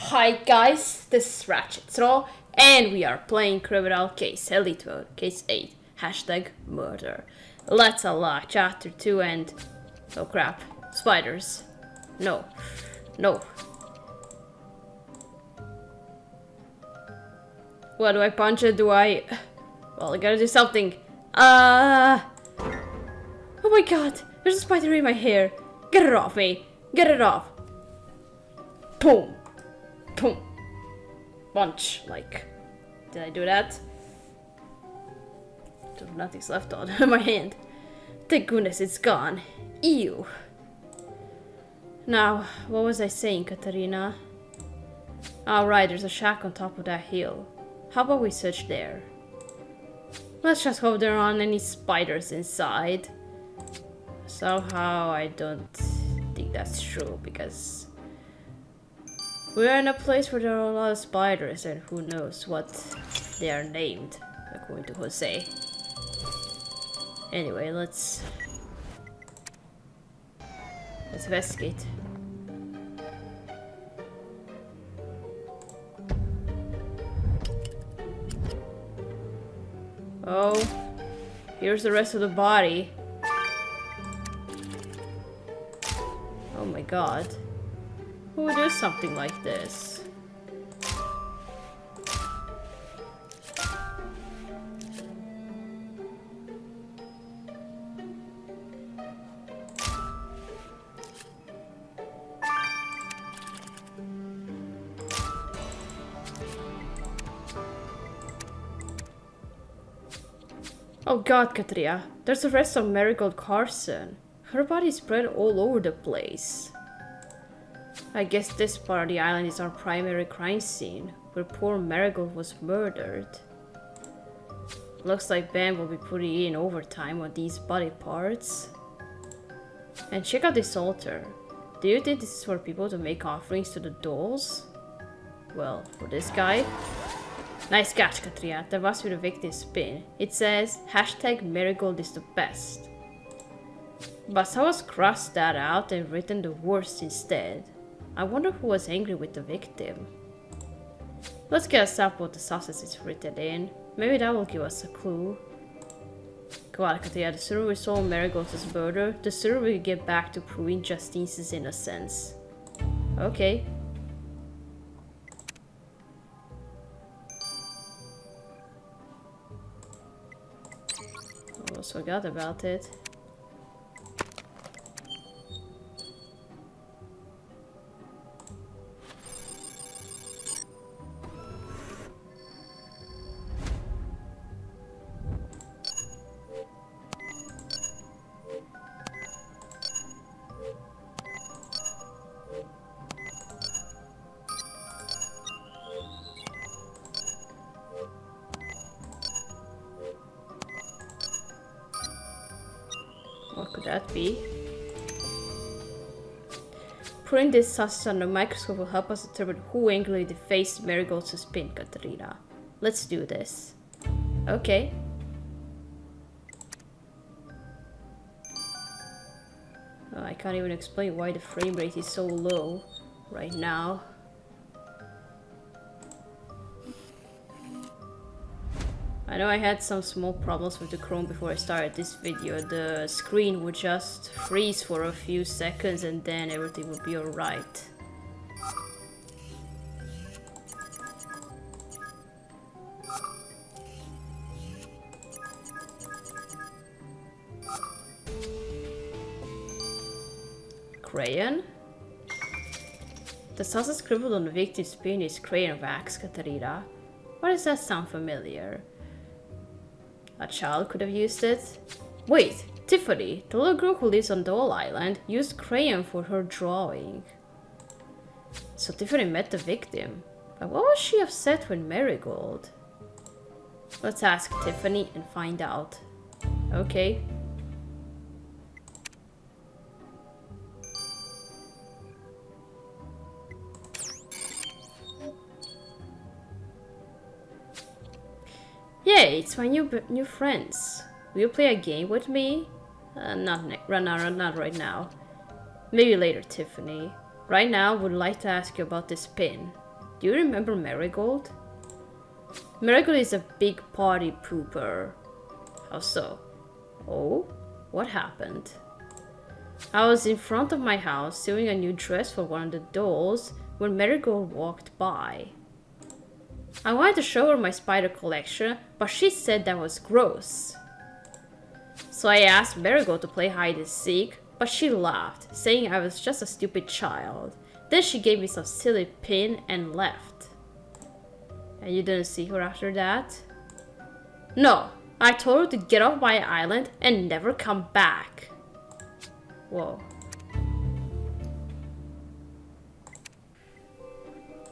Hi guys, this is Ratchet Throw, and we are playing Criminal Case Elite Mode, Case 8, hashtag murder. Let's unlock Chapter 2 and... oh crap, spiders. No. What, do I punch it? Do I... well, I gotta do something. Oh my god, there's a spider in my hair. Get it off me. Get it off. Boom. Boom. Punch. Like, did I do that? Nothing's left on my hand. Thank goodness it's gone. Ew. Now, what was I saying, Katarina? Oh, right, there's a shack on top of that hill. How about we search there? Let's just hope there aren't any spiders inside. Somehow I don't think that's true, because we're in a place where there are a lot of spiders, and who knows what they are named, according to Jose. Anyway, let's investigate. Oh, here's the rest of the body. Oh my god. Who would do something like this? Oh god, Katria, there's the rest of Marigold Carson. Her body spread all over the place. I guess this part of the island is our primary crime scene, where poor Marigold was murdered. Looks like Ben will be putting in overtime on these body parts. And check out this altar. Do you think this is for people to make offerings to the dolls? Well, for this guy. Nice catch, Katria. That must be the victim's pin. It says, hashtag Marigold is the best. But someone's crossed that out and written the worst instead. I wonder who was angry with the victim. Let's get a sample of the sauces it's written in. Maybe that will give us a clue. Come on, Katria. The sooner we solve Marigold's murder, the sooner we get back to proving Justine's innocence. Okay. Almost forgot about it. What could that be? Putting this sauce under a microscope will help us determine who angrily defaced Marigold's spin, Katarina. Let's do this. Okay. Oh, I can't even explain why the frame rate is so low right now. I know I had some small problems with the Chrome before I started this video. The screen would just freeze for a few seconds and then everything would be alright. Crayon? The sauce scribbled on the victim's pin is crayon wax, Katarina. Why does that sound familiar? A child could have used it. Wait, Tiffany, the little girl who lives on Doll Island, used crayon for her drawing. So Tiffany met the victim. But what was she upset with Marigold? Let's ask Tiffany and find out. Okay. Yay, it's my new friends. Will you play a game with me? Not right now. Maybe later, Tiffany. Right now, would like to ask you about this pin. Do you remember Marigold? Marigold is a big party pooper. How so? Oh? What happened? I was in front of my house sewing a new dress for one of the dolls when Marigold walked by. I wanted to show her my spider collection, but she said that was gross. So I asked Marigold to play hide and seek, but she laughed, saying I was just a stupid child. Then she gave me some silly pin and left. And you didn't see her after that? No, I told her to get off my island and never come back. Whoa.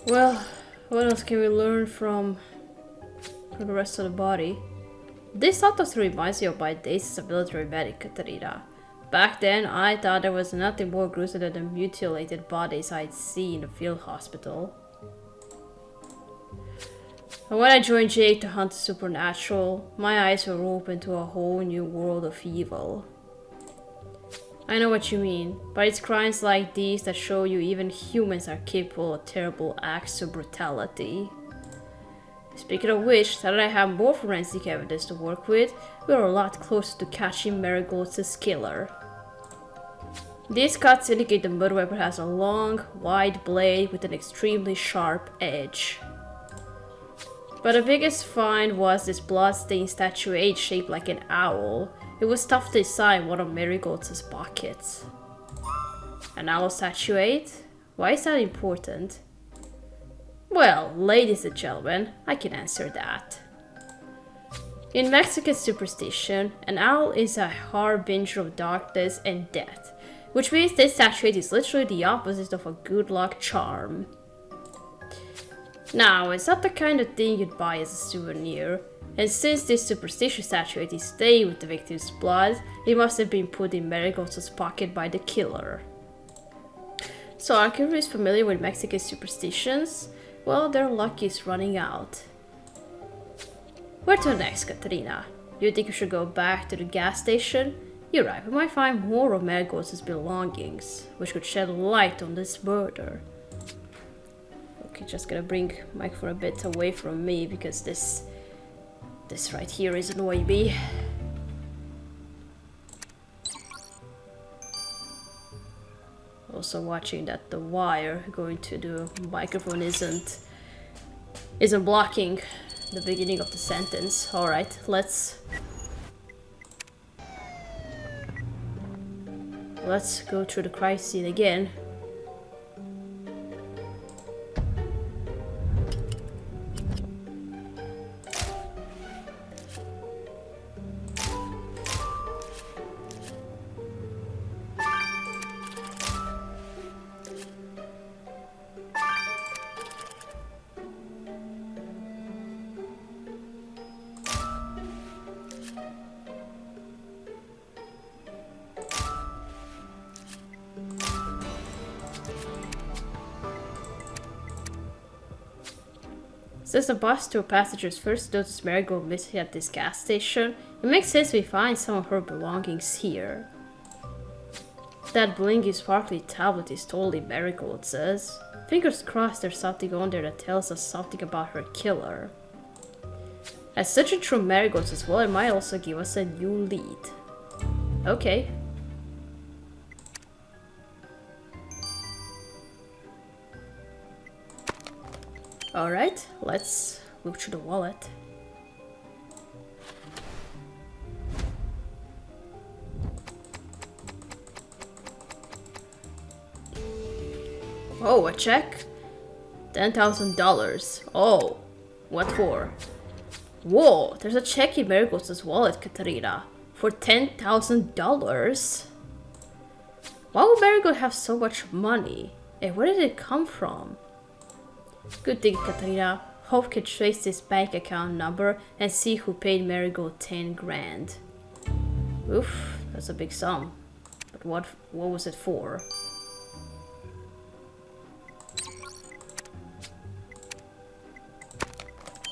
Well, what else can we learn from the rest of the body? This autopsy reminds me of my days as a military medic, Katarina. Back then, I thought there was nothing more gruesome than the mutilated bodies I'd see in the field hospital. And when I joined Jake to hunt the supernatural, my eyes were open to a whole new world of evil. I know what you mean, but it's crimes like these that show you even humans are capable of terrible acts of brutality. Speaking of which, now that I have more forensic evidence to work with, we are a lot closer to catching Marigold's killer. These cuts indicate the murder weapon has a long, wide blade with an extremely sharp edge. But the biggest find was this blood-stained statuette shaped like an owl. It was stuffed inside one of Marigold's pockets. An owl statuette? Why is that important? Well, ladies and gentlemen, I can answer that. In Mexican superstition, an owl is a harbinger of darkness and death, which means this statuette is literally the opposite of a good luck charm. Now, it's not the kind of thing you'd buy as a souvenir, and since this superstitious statuette is stained with the victim's blood, it must have been put in Marigold's pocket by the killer. So, are you familiar with Mexican superstitions? Well, their luck is running out. Where to next, Katarina? Do you think we should go back to the gas station? You're right, we might find more of Marigold's belongings, which could shed light on this murder. Okay, just gonna bring Mike for a bit away from me because this right here is annoying me. Also watching that the wire going to the microphone isn't blocking the beginning of the sentence. Alright, let's go through the crime scene again. Since the bus tour passengers first noticed Marigold missing at this gas station, it makes sense we find some of her belongings here. That blingy sparkly tablet is totally Marigold's. Fingers crossed there's something on there that tells us something about her killer. As searching through Marigold's as well, it might also give us a new lead. Okay. Alright, let's look through the wallet. Oh, a check? $10,000. Oh, what for? Whoa, there's a check in Marigold's wallet, Katarina. For $10,000? Why would Marigold have so much money? And where did it come from? Good thing, Katarina. Hope can trace this bank account number and see who paid Marigold 10 grand. Oof, that's a big sum. But what was it for?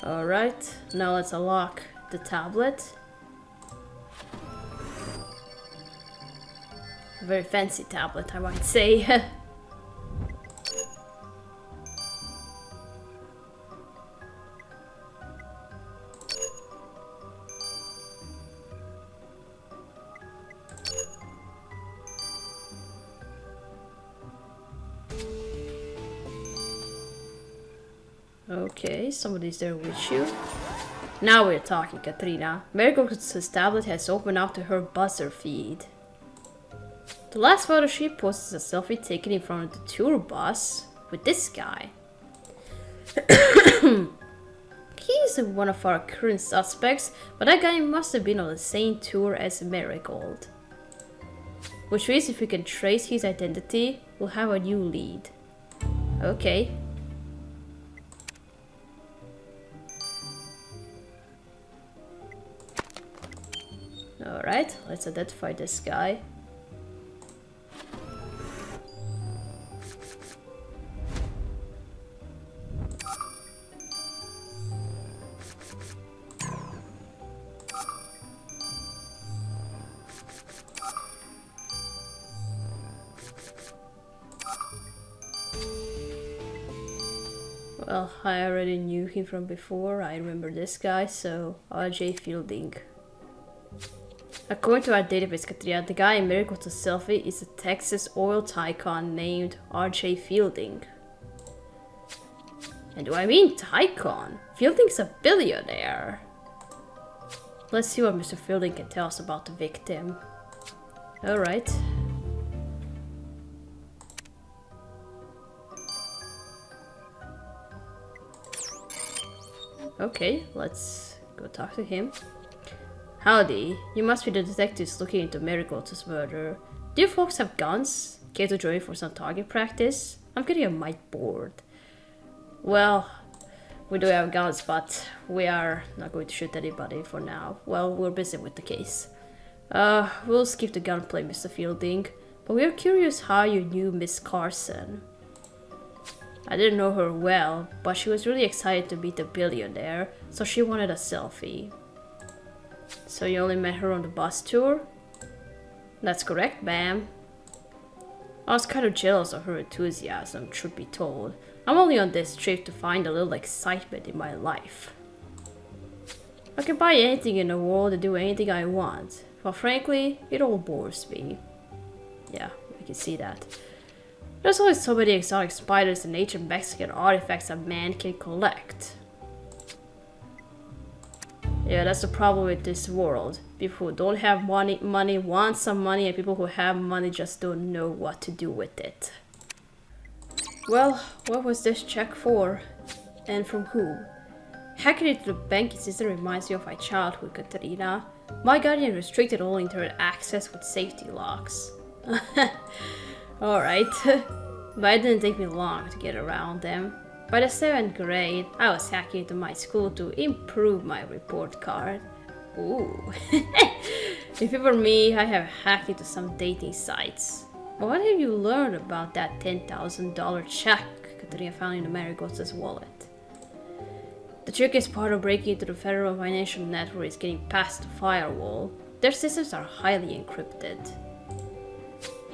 Alright, now let's unlock the tablet. A very fancy tablet, I might say. Okay, somebody's there with you. Now we're talking, Katrina. Marigold's tablet has opened up to her buzzer feed. The last photo she posted is a selfie taken in front of the tour bus with this guy. He's one of our current suspects, but that guy must have been on the same tour as Marigold. Which means if we can trace his identity, we'll have a new lead. Okay. Alright, let's identify this guy. Well, I already knew him from before. I remember this guy, so R.J. Fielding. According to our database, Katrina, the guy in Miracle's selfie is a Texas oil tycoon named R.J. Fielding. And do I mean tycoon? Fielding's a billionaire. Let's see what Mr. Fielding can tell us about the victim. Alright. Okay, let's go talk to him. Howdy, you must be the detectives looking into Marigold's murder. Do you folks have guns? Care to join for some target practice? I'm getting a mite bored. Well, we do have guns, but we are not going to shoot anybody for now. Well, we're busy with the case. We'll skip the gunplay, Mr. Fielding, but we're curious how you knew Miss Carson. I didn't know her well, but she was really excited to meet the billionaire, so she wanted a selfie. So you only met her on the bus tour? That's correct, ma'am. I was kind of jealous of her enthusiasm, truth be told. I'm only on this trip to find a little excitement in my life. I can buy anything in the world and do anything I want, but frankly, it all bores me. Yeah, I can see that. There's always so many exotic spiders and ancient Mexican artifacts a man can collect. Yeah, that's the problem with this world. People who don't have money want some money, and people who have money just don't know what to do with it. Well, what was this check for? And from who? Hacking into the banking system reminds me of my childhood, Katerina. My guardian restricted all internet access with safety locks. Alright, but it didn't take me long to get around them. By the 7th grade, I was hacking into my school to improve my report card. Ooh. If it were me, I have hacked into some dating sites. But what have you learned about that $10,000 check Katrina found in Marigold's wallet? The trickiest part of breaking into the federal financial network is getting past the firewall. Their systems are highly encrypted.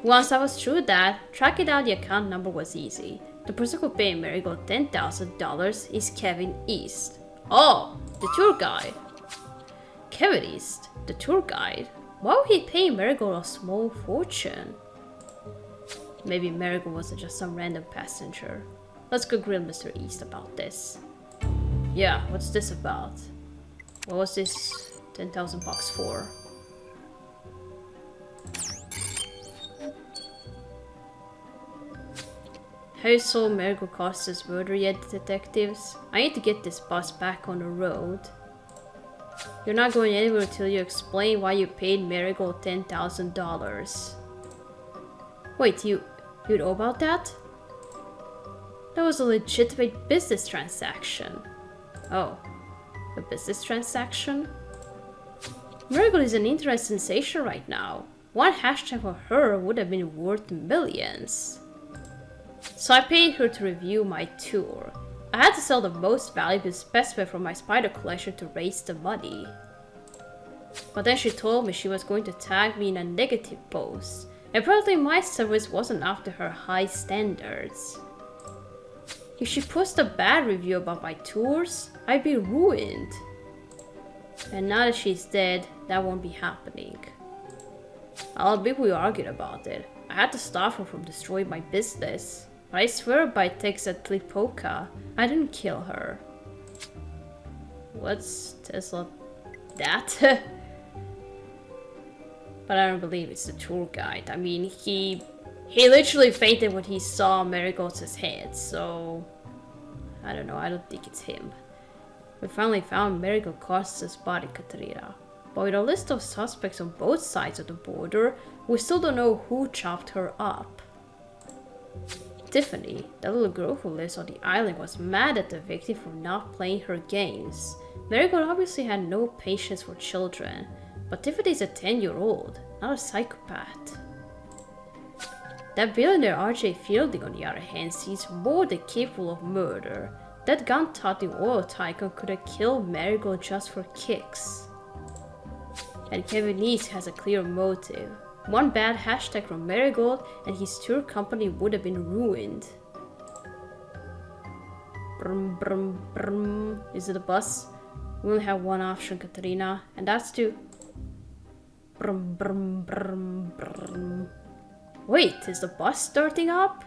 Once I was through that, tracking down the account number was easy. The person who paid Marigold $10,000 is Kevin East. Oh, the tour guide. Kevin East, the tour guide? Why would he pay Marigold a small fortune? Maybe Marigold wasn't just some random passenger. Let's go grill Mr. East about this. Yeah, what's this about? What was this 10,000 bucks for? Have you solved Marigold Costa's murder yet, detectives? I need to get this bus back on the road. You're not going anywhere until you explain why you paid Marigold $10,000. Wait, you know about that? That was a legitimate business transaction. Oh, a business transaction? Marigold is an internet sensation right now. One hashtag for her would have been worth millions. So I paid her to review my tour. I had to sell the most valuable specimen from my spider collection to raise the money. But then she told me she was going to tag me in a negative post. Apparently my service wasn't up to her high standards. If she posts a bad review about my tours, I'd be ruined. And now that she's dead, that won't be happening. I'll admit we argued about it. I had to stop her from destroying my business. But I swear by Texatlipoca, I didn't kill her. What's Tesla that? But I don't believe it's the tour guide. I mean, he literally fainted when he saw Marigold's head, so I don't know, I don't think it's him. We finally found Marigold Costa's body, Katrina. But with a list of suspects on both sides of the border, we still don't know who chopped her up. Tiffany, the little girl who lives on the island, was mad at the victim for not playing her games. Marigold obviously had no patience for children, but Tiffany's a 10-year-old, not a psychopath. That billionaire RJ Fielding, on the other hand, seems more than capable of murder. That gun thought the oil tycoon could have killed Marigold just for kicks. And Kevin Neese has a clear motive. One bad hashtag from Marigold and his tour company would have been ruined. Brum, brum, brum. Is it a bus? We only have one option, Katrina, and that's to... Brum, brum, brum, brum. Wait, is the bus starting up?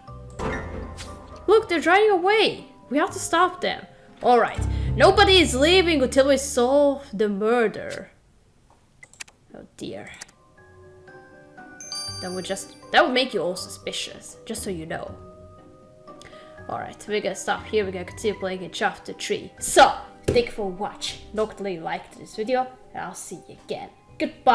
Look, they're driving away! We have to stop them. Alright, nobody is leaving until we solve the murder. Oh dear. That would make you all suspicious, just so you know. Alright, we're gonna stop here. We're gonna continue playing in Chapter 3. So, thank you for watching. Don't forget to like this video, and I'll see you again. Goodbye!